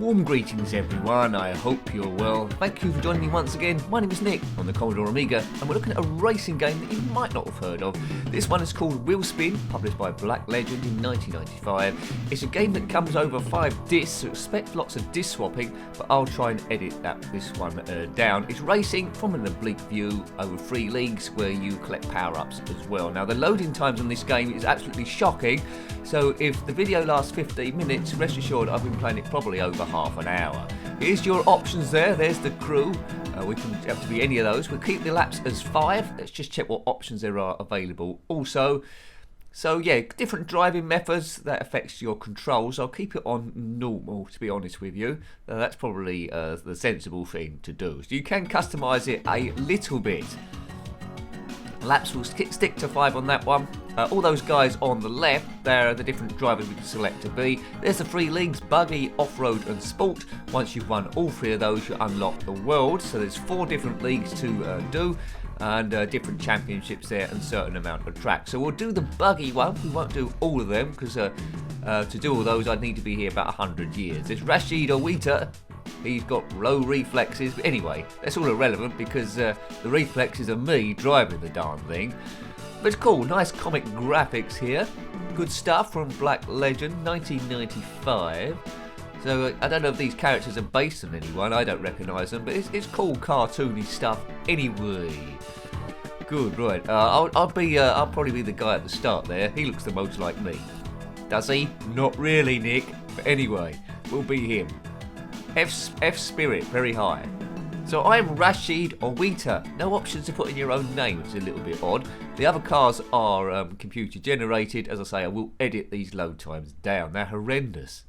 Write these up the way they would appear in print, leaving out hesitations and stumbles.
Warm greetings everyone, I hope you're well. Thank you for joining me once again. My name is Nick on the Commodore Amiga and we're looking at a racing game that you might not have heard of. This one is called Wheelspin, published by Black Legend in 1995. It's a game that comes over 5 discs, so expect lots of disc swapping, but I'll try and edit this one down. It's racing from an oblique view over 3 leagues where you collect power-ups as well. Now the loading times on this game is absolutely shocking, so if the video lasts 15 minutes, rest assured I've been playing it probably over half an hour. Here's your options there. There's the crew. We can have to be any of those. We'll keep the laps as 5. Let's just check what options there are available. Also, so yeah, different driving methods that affects your controls. I'll keep it on normal, to be honest with you. That's probably the sensible thing to do. So you can customise it a little bit. Laps will stick to 5 on that one. All those guys on the left, there are the different drivers we can select to be. There's the 3 leagues, buggy, off-road and sport. Once you've won all 3 of those, you unlock the world. So there's 4 different leagues to do, and different championships there and certain amount of tracks. So we'll do the buggy one. We won't do all of them because to do all those I'd need to be here about 100 years. There's Rashid Owita. He's got low reflexes, but anyway, that's all irrelevant because the reflexes are me driving the darn thing. But it's cool, nice comic graphics here. Good stuff from Black Legend, 1995. So I don't know if these characters are based on anyone, I don't recognise them, but it's cool cartoony stuff anyway. Good, right. I'll probably be the guy at the start there. He looks the most like me. Does he? Not really, Nick. But anyway, we'll be him. F spirit, very high. So I'm Rashid Owita. No options to put in your own name, which is a little bit odd. The other cars are computer generated. As I say, I will edit these load times down. They're horrendous.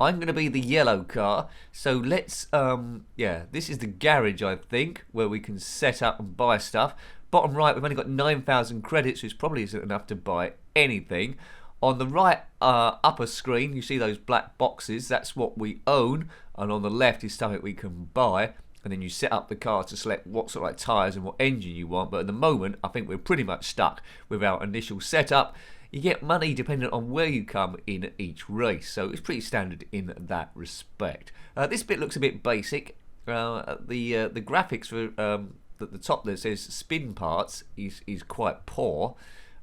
I'm going to be the yellow car. So let's, this is the garage, I think, where we can set up and buy stuff. Bottom right, we've only got 9,000 credits, which probably isn't enough to buy anything. On the right upper screen, you see those black boxes. That's what we own. And on the left is something we can buy. And then you set up the car to select what sort of like tyres and what engine you want. But at the moment, I think we're pretty much stuck with our initial setup. You get money depending on where you come in each race. So it's pretty standard in that respect. This bit looks a bit basic. The graphics for the top that says spin parts is quite poor.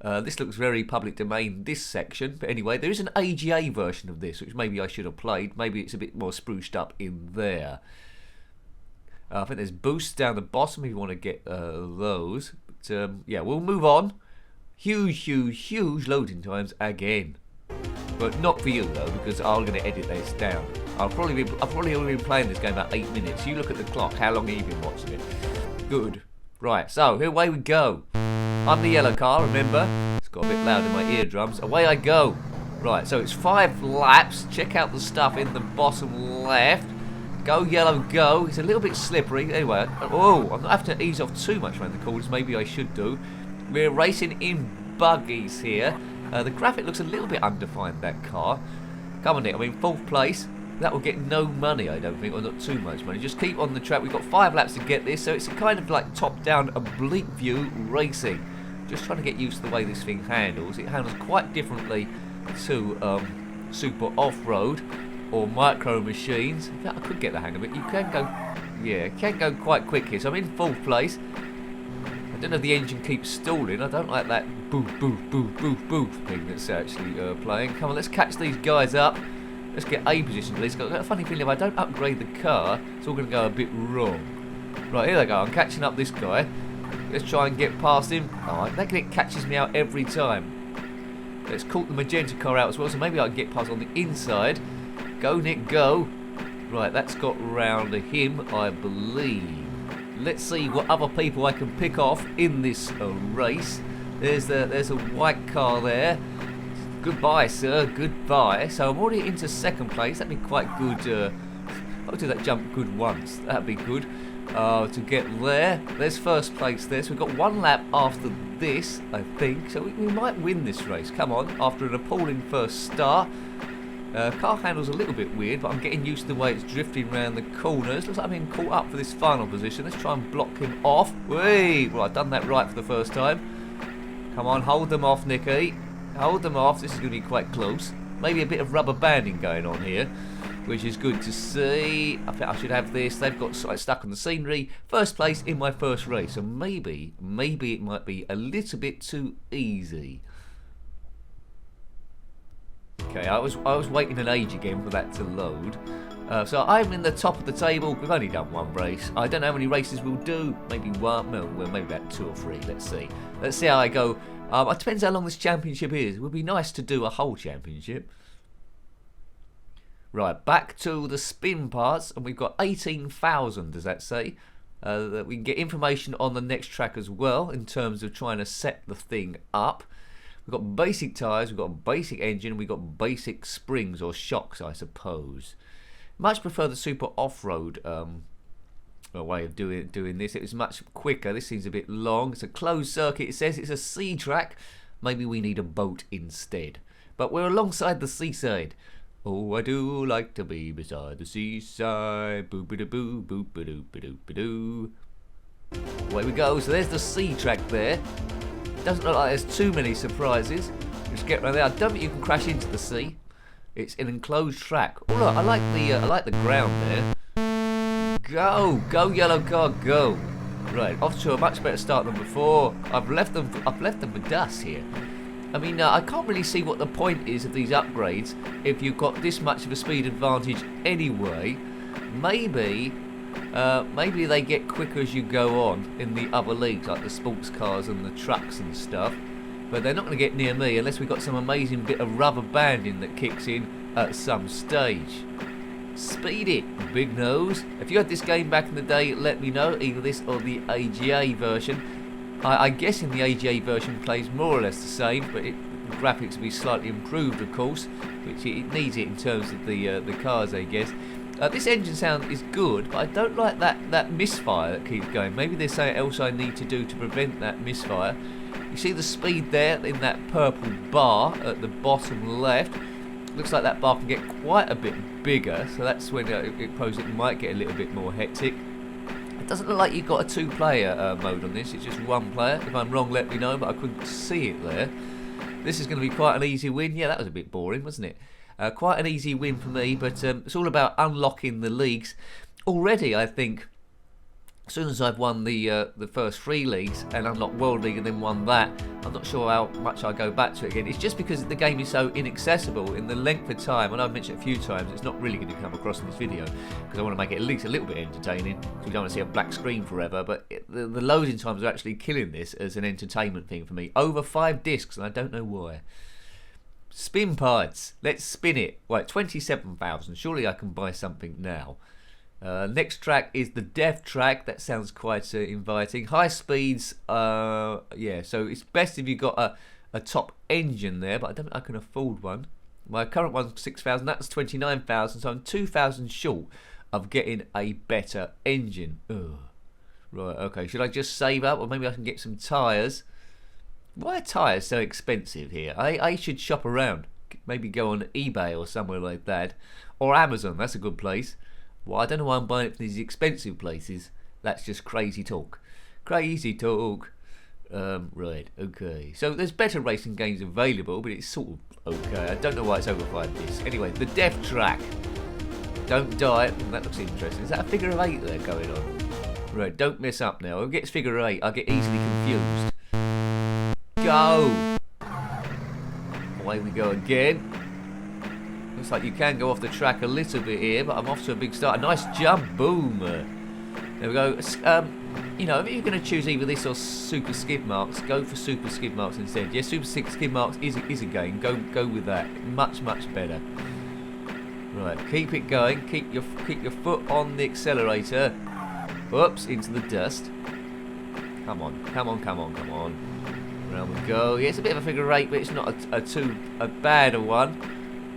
This looks very public domain, this section, but anyway, there is an AGA version of this, which maybe I should have played. Maybe it's a bit more spruced up in there. I think there's boosts down the bottom if you want to get those. But yeah, we'll move on. Huge loading times again. But not for you though, because I'm going to edit this down. I've probably only been playing this game about 8 minutes. You look at the clock, how long have you been watching it? Good. Right, so here away we go. I'm the yellow car, remember? It's got a bit loud in my eardrums. Away I go. Right, so it's 5 laps. Check out the stuff in the bottom left. Go yellow, go. It's a little bit slippery. Anyway, oh, I'm not having to ease off too much around the corners. Maybe I should do. We're racing in buggies here. The graphic looks a little bit undefined, that car. Come on, Nick. I'm in 4th place. That will get no money, I don't think, or not too much money. Just keep on the track. We've got 5 laps to get this, so it's a kind of like top-down oblique view racing. Just trying to get used to the way this thing handles. It handles quite differently to super off-road or micro machines. In fact, I could get the hang of it. You can go, yeah, can go quite quick here. So I'm in 4th place. I don't know if the engine keeps stalling. I don't like that boof, boof, boof, boof, boof thing that's actually playing. Come on, let's catch these guys up. Let's get A position, please. Got a funny feeling if I don't upgrade the car, it's all going to go a bit wrong. Right, here they go. I'm catching up this guy. Let's try and get past him. Oh, that catches me out every time. Let's caught the magenta car out as well, so maybe I can get past on the inside. Go, Nick, go. Right, that's got round to him, I believe. Let's see what other people I can pick off in this race. There's a white car there. Goodbye, sir. Goodbye. So I'm already into 2nd place. That'd be quite good. I'll do that jump good once. That'd be good. To get there. There's 1st place there. So we've got 1 lap after this, I think. So we might win this race. Come on. After an appalling first start. Car handle's a little bit weird, but I'm getting used to the way it's drifting around the corners. Looks like I'm being caught up for this final position. Let's try and block him off. Whee! Well, I've done that right for the first time. Come on, hold them off, Nicky. Hold them off. This is going to be quite close. Maybe a bit of rubber banding going on here. which is good to see. I think I should have this. They've got stuck on the scenery. First place in my first race, so maybe it might be a little bit too easy. Okay, I was waiting an age again for that to load. So I'm in the top of the table. We've only done one race. I don't know how many races we'll do. Maybe one. Well, maybe about 2 or 3. Let's see. Let's see how I go. It depends how long this championship is. It would be nice to do a whole championship. Right, back to the spin parts, and we've got 18,000. Does that say? That we can get information on the next track as well in terms of trying to set the thing up. We've got basic tyres, we've got a basic engine, we've got basic springs or shocks, I suppose. Much prefer the super off-road way of doing this. It was much quicker. This seems a bit long. It's a closed circuit. It says it's a sea track. Maybe we need a boat instead. But we're alongside the seaside. Oh, I do like to be beside the seaside. Boop-a-da-boo, boop-a-doo-ba-doo-ba-doo. Away we go. So there's the sea track there. Doesn't look like there's too many surprises. Just get around there. I don't think you can crash into the sea. It's an enclosed track. Oh look, I like the ground there. Go yellow car, go. Right, off to a much better start than before. I've left them for dust here. I mean, I can't really see what the point is of these upgrades if you've got this much of a speed advantage anyway. Maybe they get quicker as you go on in the other leagues, like the sports cars and the trucks and stuff. But they're not going to get near me unless we've got some amazing bit of rubber banding that kicks in at some stage. Speed it, big nose. If you had this game back in the day, let me know, either this or the AGA version. I guess in the AGA version plays more or less the same, but the graphics will be slightly improved, of course, which it needs it in terms of the cars, I guess. This engine sound is good, but I don't like that misfire that keeps going. Maybe there's something else I need to do to prevent that misfire. You see the speed there in that purple bar at the bottom left. Looks like that bar can get quite a bit bigger, so that's when it might get a little bit more hectic. It doesn't look like you've got a 2-player mode on this. It's just 1 player. If I'm wrong, let me know, but I couldn't see it there. This is going to be quite an easy win. Yeah, that was a bit boring, wasn't it? Quite an easy win for me, but it's all about unlocking the leagues. Already, I think, as soon as I've won the first 3 leagues and unlocked World League and then won that, I'm not sure how much I go back to it again. It's just because the game is so inaccessible in the length of time, and I've mentioned it a few times, it's not really going to come across in this video because I want to make it at least a little bit entertaining, because we don't want to see a black screen forever, but the loading times are actually killing this as an entertainment thing for me. Over 5 discs, and I don't know why. Spin parts. Let's spin it. Right, 27,000. Surely I can buy something now. Next track is the death track. That sounds quite inviting. High speeds. Yeah, so it's best if you've got a top engine there, but I don't think I can afford one. My current one's 6,000. That's 29,000. So I'm 2,000 short of getting a better engine. Ugh. Right. Okay. Should I just save up, or maybe I can get some tyres? Why are tyres so expensive here? I should shop around. Maybe go on eBay or somewhere like that. Or Amazon, that's a good place. Well, I don't know why I'm buying it from these expensive places. That's just crazy talk. Crazy talk. Right, okay. So there's better racing games available, but it's sort of okay. I don't know why it's over 5 discs. Anyway, the death track. Don't die. That looks interesting. Is that a figure of 8 there going on? Right, don't mess up now. If it gets figure 8, I get easily confused. Go! Away we go again. Looks like you can go off the track a little bit here, but I'm off to a big start. A nice jump, boom! There we go. You know, if you're going to choose either this or Super Skid Marks, go for Super Skid Marks instead. Yes, Super Skid Marks is a game. Go with that. Much better. Right, keep it going. Keep your foot on the accelerator. Whoops, into the dust. Come on. Around we go. Yeah, it's a bit of a figure 8, but it's not a bad one.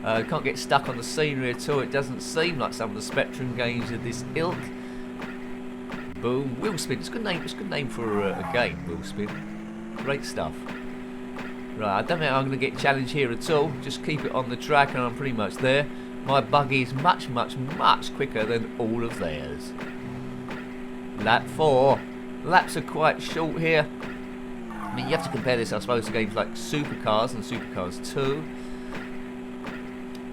Can't get stuck on the scenery at all. It doesn't seem like some of the Spectrum games of this ilk. Boom. Wheelspin. It's a good name. It's a good name for a game. Wheelspin. Great stuff. Right. I don't think I'm going to get challenged here at all. Just keep it on the track, and I'm pretty much there. My buggy is much quicker than all of theirs. Lap 4. Laps are quite short here. I mean, you have to compare this, I suppose, to games like Supercars and Supercars 2.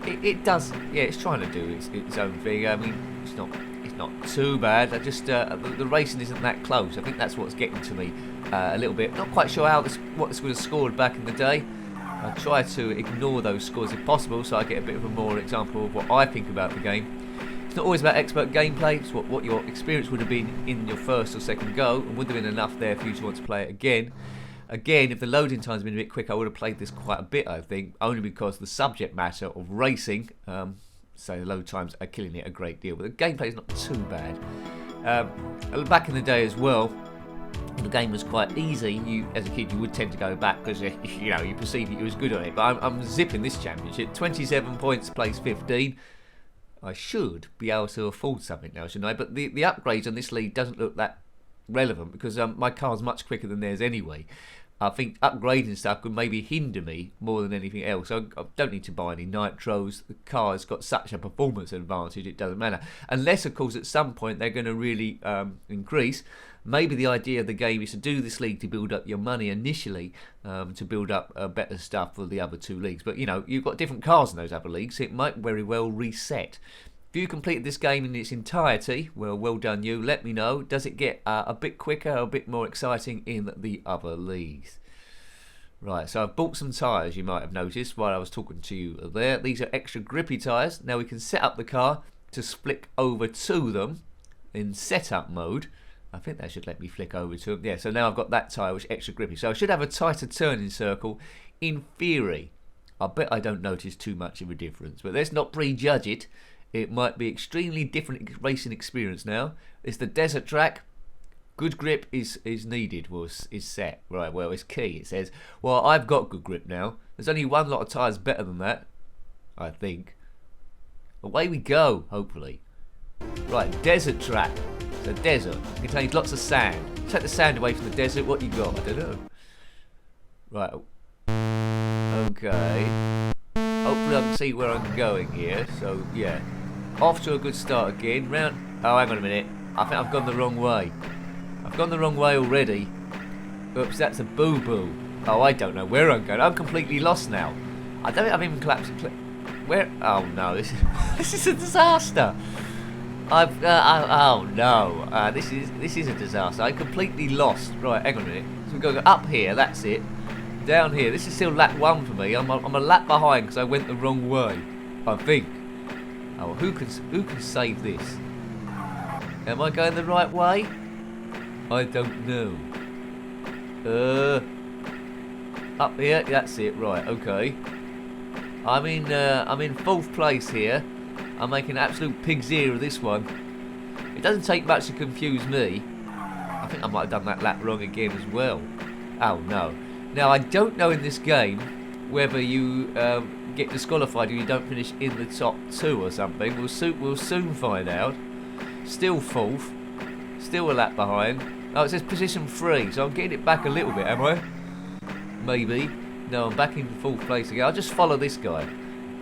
it does. Yeah, it's trying to do its own thing. I mean, it's not too bad. I just the racing isn't that close. I think that's what's getting to me a little bit. Not quite sure what this would have scored back in the day. I try to ignore those scores if possible, so I get a bit of a more example of what I think about the game. It's not always about expert gameplay. It's what your experience would have been in your first or second go, and would have been enough there for you to want to play it again. Again, if the loading time's been a bit quicker, I would have played this quite a bit, I think, only because the subject matter of racing, so the load times are killing it a great deal. But the gameplay is not too bad. Back in the day as well, the game was quite easy. You, as a kid, you would tend to go back because you perceived that you was good on it. But I'm zipping this championship. 27 points, place 15. I should be able to afford something now, shouldn't I? But the upgrades on this league doesn't look that relevant because my car's much quicker than theirs anyway. I think upgrading stuff could maybe hinder me more than anything else. I don't need to buy any nitros. The car's got such a performance advantage, it doesn't matter. Unless, of course, at some point they're going to really increase. Maybe the idea of the game is to do this league to build up your money initially, to build up better stuff for the other two leagues. But, you've got different cars in those other leagues, so it might very well reset. If you completed this game in its entirety, well done you. Let me know. Does it get a bit quicker, a bit more exciting in the other leagues? Right, so I've bought some tyres, you might have noticed, while I was talking to you there. These are extra grippy tyres. Now we can set up the car to flick over to them in setup mode. I think that should let me flick over to them. Yeah, so now I've got that tyre, which is extra grippy. So I should have a tighter turning circle in theory. I bet I don't notice too much of a difference, but let's not prejudge it. It might be extremely different racing experience now. It's the desert track. Good grip is needed, is set. Right, well, it's key. It says, well, I've got good grip now. There's only one lot of tyres better than that, I think. Away we go, hopefully. Right, desert track. So desert. It contains lots of sand. Take the sand away from the desert, what you got? I don't know. Right. Okay. Hopefully I can see where I'm going here. So, yeah. Off to a good start again. Round. Oh, hang on a minute. I think I've gone the wrong way. I've gone the wrong way already. Oops, that's a boo-boo. Oh, I don't know where I'm going. I'm completely lost now. I don't think I've even collapsed. Where? Oh no, this is a disaster. Oh no, this is a disaster. I'm completely lost. Right, hang on a minute. So we go up here. That's it. Down here. This is still lap 1 for me. I'm a lap behind because I went the wrong way. I think. Oh, who can save this? Am I going the right way? I don't know. Up here. That's it. Right. Okay. I'm in 4th place here. I'm making an absolute pig's ear of this one. It doesn't take much to confuse me. I think I might have done that lap wrong again as well. Oh no. Now I don't know in this game whether you get disqualified if you don't finish in the top 2 or something. We'll soon find out. Still 4th. Still a lap behind. Oh, it says position 3, so I'm getting it back a little bit, am I? Maybe. No, I'm back in 4th place again. I'll just follow this guy.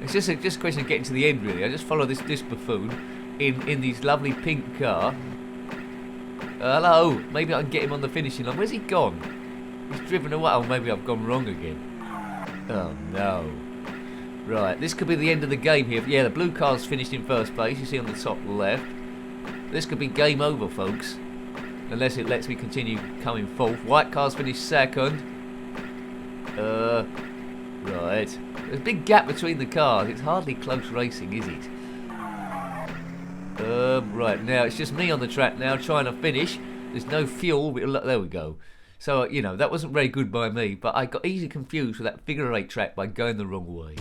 It's just a question of getting to the end, really. I just follow this buffoon in this lovely pink car. Hello. Maybe I can get him on the finishing line. Where's he gone? He's driven away. Oh, maybe I've gone wrong again. Oh no. Right, this could be the end of the game here. Yeah, the blue car's finished in 1st place. You see on the top left. This could be game over, folks. Unless it lets me continue coming 4th. White car's finished 2nd. Right. There's a big gap between the cars. It's hardly close racing, is it? Right, now it's just me on the track now trying to finish. There's no fuel. There we go. So, that wasn't very good by me, but I got easily confused with that figure 8 track by going the wrong way.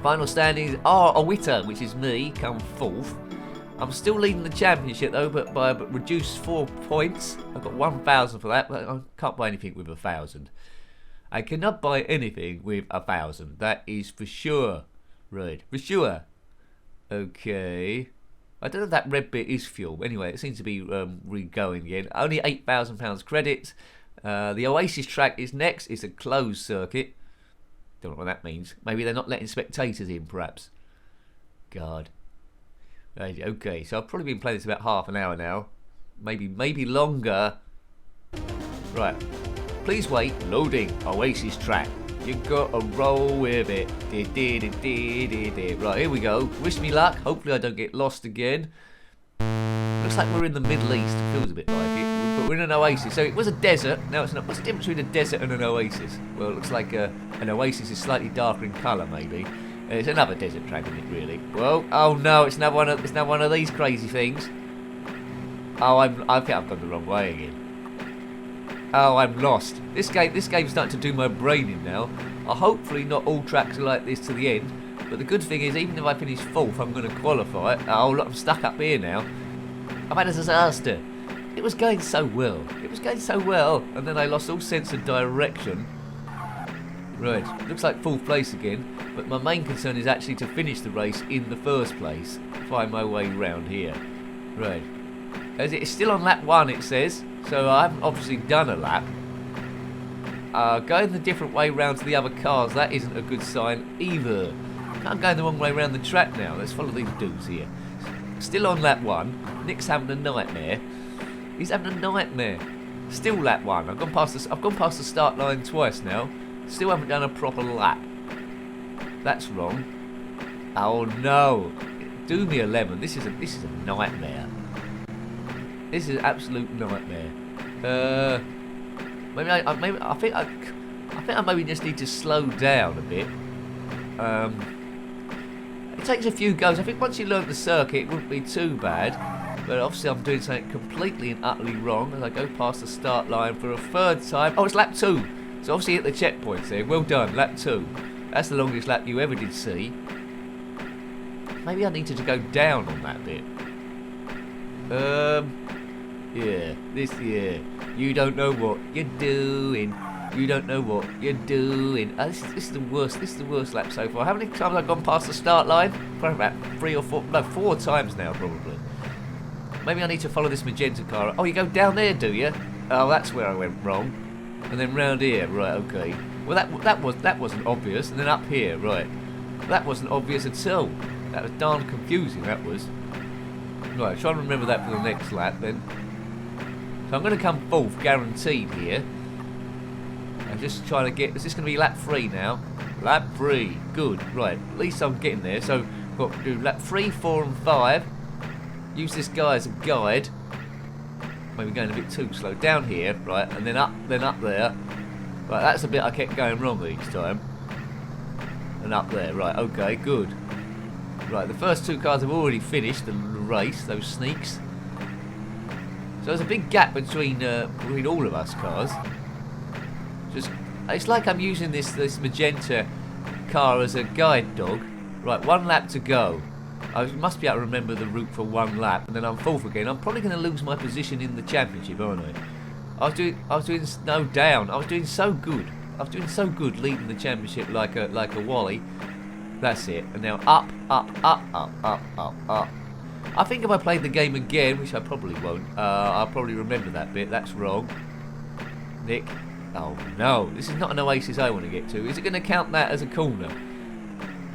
Final standings are Oasis, which is me, come 4th. I'm still leading the championship though, but by a reduced 4 points. I've got 1,000 for that, but I can't buy anything with 1,000. I cannot buy anything with 1,000. That is for sure. Right, for sure. Okay. I don't know if that red bit is fuel. Anyway, it seems to be re-going again. Only £8,000 credits. The Oasis track is next. It's a closed circuit. Don't know what that means. Maybe they're not letting spectators in, perhaps. God. Right, okay, so I've probably been playing this about half an hour now. Maybe longer. Right. Please wait. Loading. Oasis track. You gotta roll with it. Right, here we go. Wish me luck. Hopefully I don't get lost again. Looks like we're in the Middle East. Feels a bit like it. But we're in an oasis. So it was a desert. Now it's not. What's the difference between a desert and an oasis? Well, it looks like an oasis is slightly darker in colour, maybe. It's another desert track, isn't it, really? Well, oh no, it's another one of these crazy things. Oh, I think I've gone the wrong way again. Oh, I'm lost. This game's starting to do my brain in now. Hopefully not all tracks are like this to the end. But the good thing is, even if I finish 4th, I'm going to qualify. Oh, look, I'm stuck up here now. I've had a disaster. It was going so well. And then I lost all sense of direction. Right, looks like 4th place again. But my main concern is actually to finish the race in the first place. Find my way round here. Right. As it's still on lap 1, it says. So I haven't obviously done a lap. Going the different way round to the other cars, that isn't a good sign either. I'm going the wrong way around the track now. Let's follow these dudes here. Still on lap 1. Nick's having a nightmare. He's having a nightmare. Still lap 1. I've gone past the start line twice now. Still haven't done a proper lap. That's wrong. Oh no. Do me 11. This is a nightmare. This is an absolute nightmare. I think I maybe just need to slow down a bit. It takes a few goes. I think once you learn the circuit, it wouldn't be too bad. But obviously, I'm doing something completely and utterly wrong as I go past the start line for a 3rd time. Oh, it's lap 2. So obviously hit the checkpoints there. Well done, lap 2. That's the longest lap you ever did see. Maybe I needed to go down on that bit. Yeah. You don't know what you're doing. You don't know what you're doing. This is the worst. This is the worst lap so far. How many times have I gone past the start line? Probably about 3 or 4. No, 4 times now, probably. Maybe I need to follow this magenta car. Oh, you go down there, do you? Oh, that's where I went wrong. And then round here, right? Okay. Well, that wasn't obvious. And then up here, right? That wasn't obvious at all. That was darn confusing. That was. Right. Try and remember that for the next lap, then. So I'm going to come 4th, guaranteed here. I'm just trying to get. Is this going to be lap 3 now? Lap 3. Good. Right. At least I'm getting there. So I've got to do lap 3, 4, and 5. Use this guy as a guide. Maybe going a bit too slow. Down here, right, and then up there. Right, that's the bit I kept going wrong each time. And up there, right, okay, good. Right, the first 2 cars have already finished the race, those sneaks. So there's a big gap between all of us cars. It's like I'm using this magenta car as a guide dog. Right, 1 lap to go. I must be able to remember the route for 1 lap, and then I'm 4th again. I'm probably going to lose my position in the championship, aren't I? I was doing so good. I was doing so good leading the championship like a wally. That's it. And now up. I think if I played the game again, which I probably won't, I'll probably remember that bit. That's wrong. Nick. Oh no, this is not an oasis I want to get to. Is it going to count that as a corner?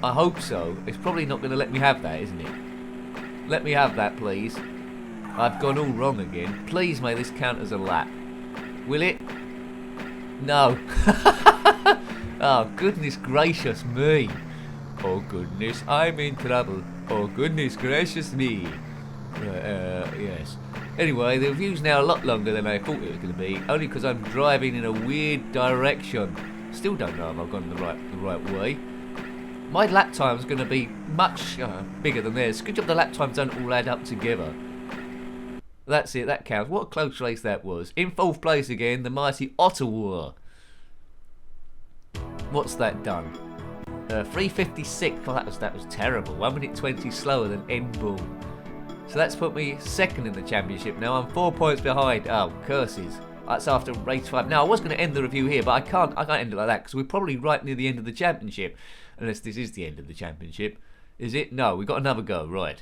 I hope so. It's probably not going to let me have that, isn't it? Let me have that, please. I've gone all wrong again. Please may this count as a lap. Will it? No. Oh, goodness gracious me. Oh, goodness, I'm in trouble. Oh, goodness gracious me. Yes. Anyway, the review's now a lot longer than I thought it was going to be, only because I'm driving in a weird direction. Still don't know if I've gone the right way. My lap time's going to be much bigger than theirs. Good job the lap times don't all add up together. That's it, that counts. What a close race that was. In 4th place again, the mighty Ottawa. What's that done? 3:56. Oh, that was terrible. 1 minute 20 slower than N-Bull. So that's put me 2nd in the championship now. I'm 4 points behind. Oh, curses. That's after race 5. Now, I was going to end the review here, but I can't end it like that because we're probably right near the end of the championship. Unless this is the end of the championship. Is it? No, we've got another go. Right.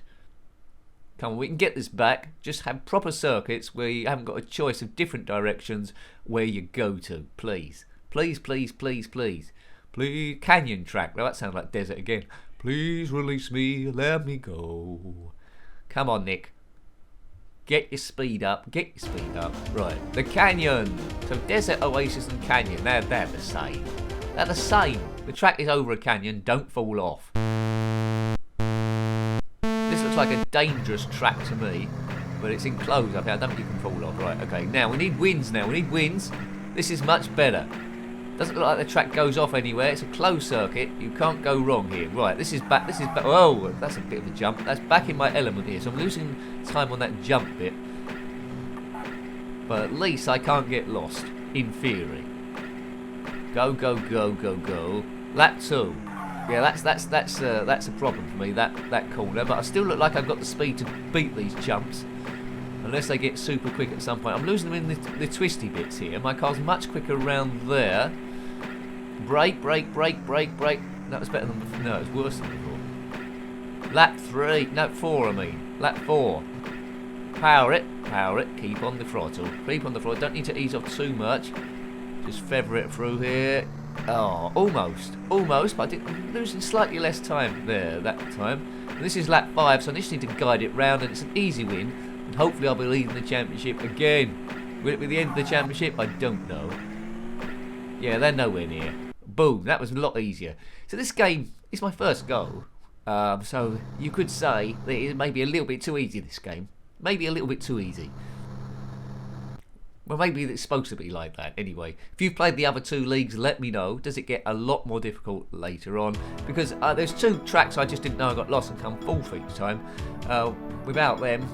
Come on, we can get this back. Just have proper circuits where you haven't got a choice of different directions where you go to. Please. Please, please, please, please. Please. Canyon track. Now that sounds like desert again. Please release me. Let me go. Come on, Nick. Get your speed up. Get your speed up. Right. The canyon. So desert, oasis and canyon. They're the same. They're the same. The track is over a canyon, don't fall off. This looks like a dangerous track to me, but it's enclosed. I don't think you can fall off. Right, okay, now we need winds now. We need winds. This is much better. Doesn't look like the track goes off anywhere. It's a closed circuit. You can't go wrong here. Right, this is back. Oh, that's a bit of a jump. That's back in my element here. So I'm losing time on that jump bit. But at least I can't get lost, in theory. Go, go, go, go, go. Lap 2. Yeah, that's a problem for me, that corner. But I still look like I've got the speed to beat these jumps. Unless they get super quick at some point. I'm losing them in the twisty bits here. My car's much quicker around there. Brake, brake, brake, brake, brake. That was better than before. No, it was worse than before. Lap 3. No, 4 I mean. Lap 4. Power it. Power it. Keep on the throttle. Keep on the throttle. Don't need to ease off too much. Just feather it through here. Oh, almost. Almost. But I'm losing slightly less time there that time. And this is lap 5, so I just need to guide it round. And it's an easy win. And hopefully I'll be leading the championship again. Will it be the end of the championship? I don't know. Yeah, they're nowhere near. Boom, that was a lot easier. So this game is my first go. So you could say that it may be a little bit too easy, this game. Maybe a little bit too easy. Well, maybe it's supposed to be like that anyway. If you've played the other 2 leagues, let me know. Does it get a lot more difficult later on? Because there's 2 tracks I just didn't know I got lost and come 4th each time. Without them,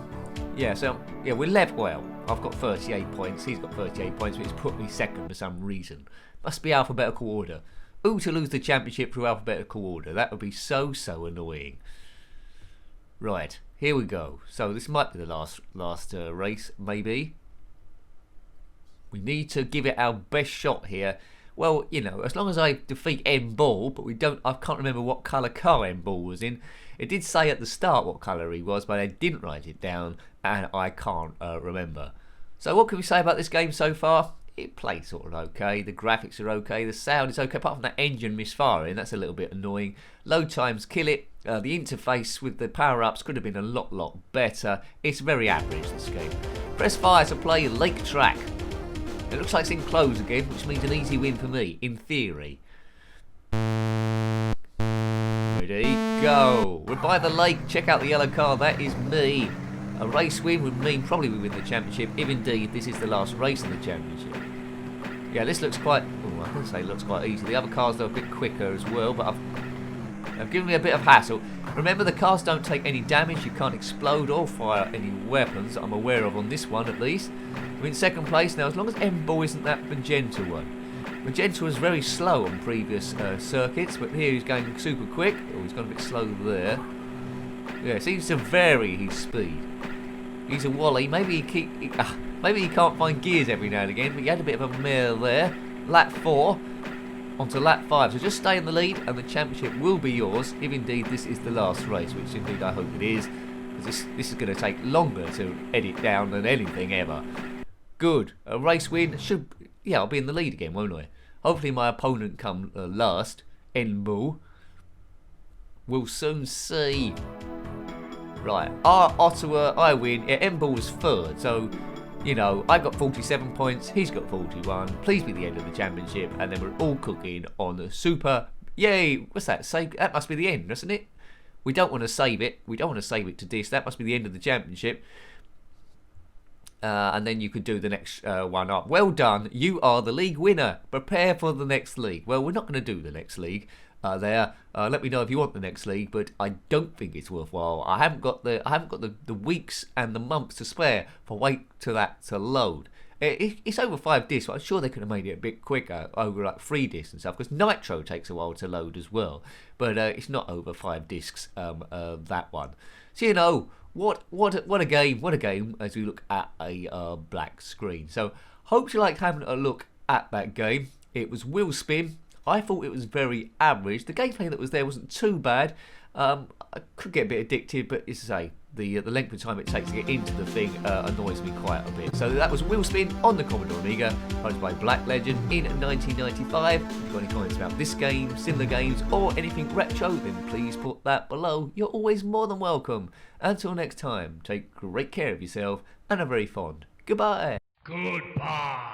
yeah, so yeah, we're level. Well, I've got 38 points. He's got 38 points, but he's put me second for some reason. Must be alphabetical order. Ooh, to lose the championship through alphabetical order. That would be so annoying. Right, here we go. So this might be the last race, maybe. We need to give it our best shot here. Well, you know, as long as I defeat M Ball, but I can't remember what colour car M Ball was in. It did say at the start what colour he was, but I didn't write it down, and I can't remember. So what can we say about this game so far? It plays sort of okay, the graphics are okay, the sound is okay, apart from that engine misfiring, that's a little bit annoying. Load times kill it, the interface with the power-ups could have been a lot better. It's very average, this game. Press fire to play Lake Track. It looks like it's enclosed again, which means an easy win for me, in theory. Ready, go. We're by the lake, check out the yellow car, that is me. A race win would mean probably we win the championship, if indeed this is the last race of the championship. Yeah, this looks quite, I can say looks quite easy. The other cars are a bit quicker as well, but I've given me a bit of hassle. Remember, the cars don't take any damage, you can't explode or fire any weapons that I'm aware of on this one at least. We're in second place now, as long as M-Ball isn't that magenta one. Magenta was very slow on previous circuits, but here he's going super quick. Oh, he's gone a bit slow there. Yeah, seems to vary his speed. He's a Wally. Maybe he can't find gears every now and again, but he had a bit of a mare there. Lap 4 onto lap 5. So just stay in the lead and the championship will be yours if indeed this is the last race, which indeed I hope it is. Because this is going to take longer to edit down than anything ever. Good. A race win. Yeah, I'll be in the lead again, won't I? Hopefully my opponent come last. N-Bull. We'll soon see. Right, Ottawa, I win. Yeah, M-Ball was third, so, you know, I got 47 points, he's got 41. Please be the end of the championship, and then we're all cooking on the super. Yay! What's that? Save? That must be the end, doesn't it? We don't want to save it. We don't want to save it to this. That must be the end of the championship. And then you could do the next one up. Well done. You are the league winner. Prepare for the next league. Well, we're not going to do the next league. Let me know if you want the next league, but I don't think it's worthwhile. I haven't got the weeks and the months to spare for wait till that to load. It's over 5 discs, but I'm sure they could have made it a bit quicker over like 3 discs and stuff, because Nitro takes a while to load as well, but it's not over 5 discs, that one. So, you know, what a game as we look at a black screen. So hope you liked having a look at that game. It was Wheelspin. I thought it was very average. The gameplay that was there wasn't too bad. I could get a bit addicted, but as I say, the length of time it takes to get into the thing annoys me quite a bit. So that was Wheelspin on the Commodore Amiga, published by Black Legend in 1995. If you've got any comments about this game, similar games, or anything retro, then please put that below. You're always more than welcome. Until next time, take great care of yourself and are very fond. Goodbye. Goodbye.